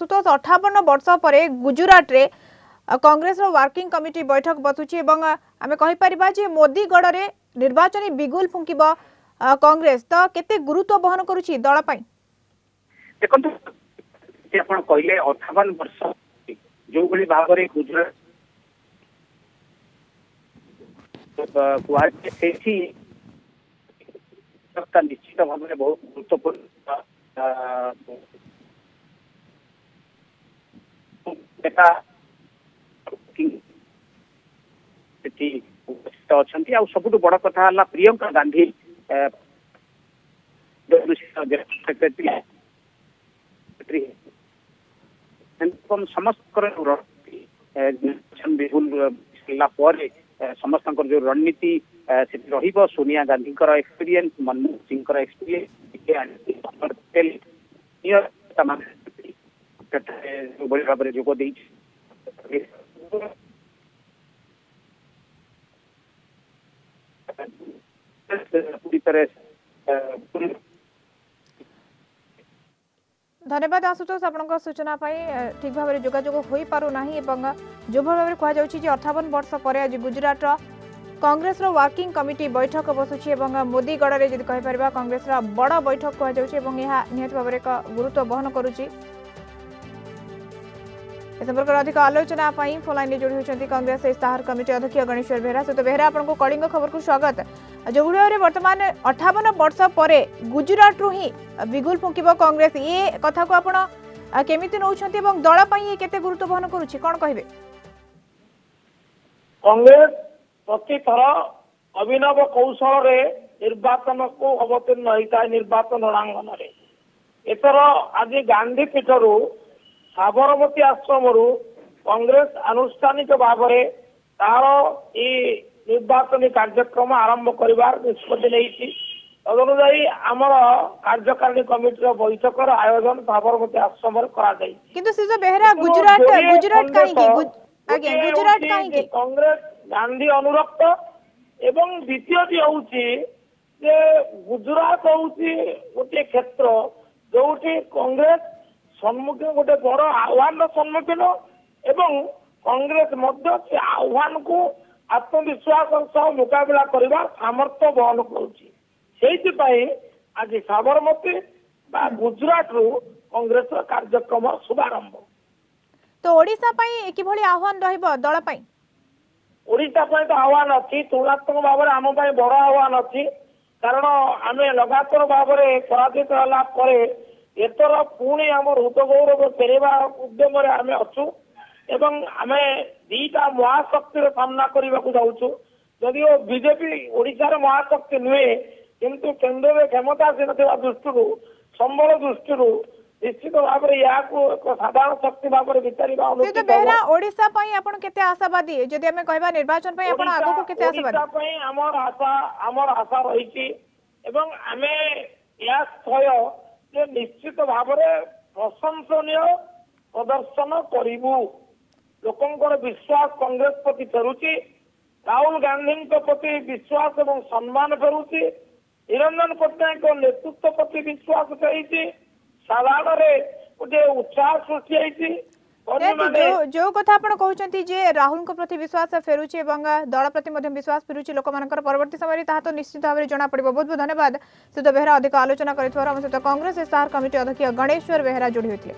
आशुतोष 58 वर्ष पर गुजरात रे कांग्रेस वर्किंग कमिटी बैठक बसुची आम कहीपर मोदीगढ़ रे निर्वाचन बिगुल फुंकिब कांग्रेस तो केते गुरुत्व बहन करुची दल पई देखो कहले 58 वर्ष जो भली भाव में गुजरात निश्चित भाव में बहुत गुरुत्वपूर्ण अच्छा सबुठ बड़ कथा है प्रियंका गांधी समस्त बिहुल समस्त जो रणनीति सोनिया गांधी एक्सपीरियंस मनमोहन सिंह एक्सपीरियंस भाव में जोग पूरी तरह धन्यवाद आशुतोष आपन सूचना ठीक भाव में जोगाजोग हो पारना जो भाव में कहुच्छी 58 वर्ष पर आज गुजरात कांग्रेस वर्किंग कमिटी बैठक बसुची मोदीगढ़ में जब कहीपर कांग्रेस बड़ बैठक कहुच्छी निहत भाव में गुरुत्व बहन करुच्ची संपर्क अधिक आलोचना फोन लाइन जोड़ी होती कांग्रेस इस्ताहार कमिटी अध्यक्ष गणेश्वर बेहरा सहित बेहरा आपको कलिंग खबर को स्वागत जो भाव में बर्तमान 58 वर्ष पर गुजरात रु ही बिगुल फुंकिब कांग्रेस ये कथा को आपण केमिति नौछंती एवं दल पई केते गुरुत्व बहन करूछि कोन कहिबे कांग्रेस प्रति थर अभिनव कौशल रे निर्वाचन को अवतीर्ण होता है निर्वाचन रणांगन रे एथर आज गांधी पीठरू साबरमती आश्रम कांग्रेस आनुष्ठानिक भाव में तार निर्वाचन कार्यक्रम आरंभ कर निष्पत्ति नहीं तदनुसारी आमर कार्यकारिणी कमिटी बैठक आयोजन साबरमती आश्रम कांग्रेस गांधी अनुरक्त एवं द्वितीय हूँ गुजरात हूँ गोटे क्षेत्र जो कांग्रेस सम्मुखीन गोटे बड़ आह्वान सम्मुखीन एवं कांग्रेस मध्य से आह्वान को आत्मविश्वास मुकाबला करने सामर्थ्य बहन करुँच आज साबरमती गुजरात रु कांग्रेस कार्यक्रम शुभारंभ तो ओडिशा पई किभली आह्वान रहिबो दल पई ओडिशा पई तो आह्वान अच्छी तुलनात्मक भाव में आम बड़ आह्वान अच्छी कारण आम लगातार भाव में पराजित होला एतर पुणी आम हृदगौरव फेरवा उद्यम आम अच्छु एवं आम दीटा महाशक्तिर सामना करने को जाऊँ जदि बीजेपी ओडिशार महाशक्ति नुहे किंतु केन्द्र में क्षमतासीन दृष्टि संबल दृष्टि निश्चित भाव में या साधारण शक्ति भाव में विचार बेहरा ओडिशा पई आपण केते आशावादी जदि हमें कहबा निर्वाचन पई आपण आगो को केते आशावादी ओडिशा पई हमर आशा रही एवं आमे या स्थय जे निश्चित भाव में प्रशंसनीय प्रदर्शन करूँ लोकंर विश्वास कांग्रेस प्रति फेरुची राहुल गांधी प्रति विश्वास एवं सम्मान फेरुची निरंजन पट्टनायक नेतृत्व प्रति विश्वास फेरी साधारण गोटे उत्साह सृष्टि जो कथा आपण कहउचंती जे राहुल को प्रति विश्वास फेरुची एवं दल प्रति मध्य विश्वास फेरुची लोक मानकर परवर्ती समय ता तो निश्चित भाव में जना पड़िबो बहुत बहुत धन्यवाद सुध बेहरा अधिक आलोचना करथिवार हम सहित कांग्रेस इस्ताहार कमिटी अध्यक्ष गणेश्वर बेहरा जोड़ी होते।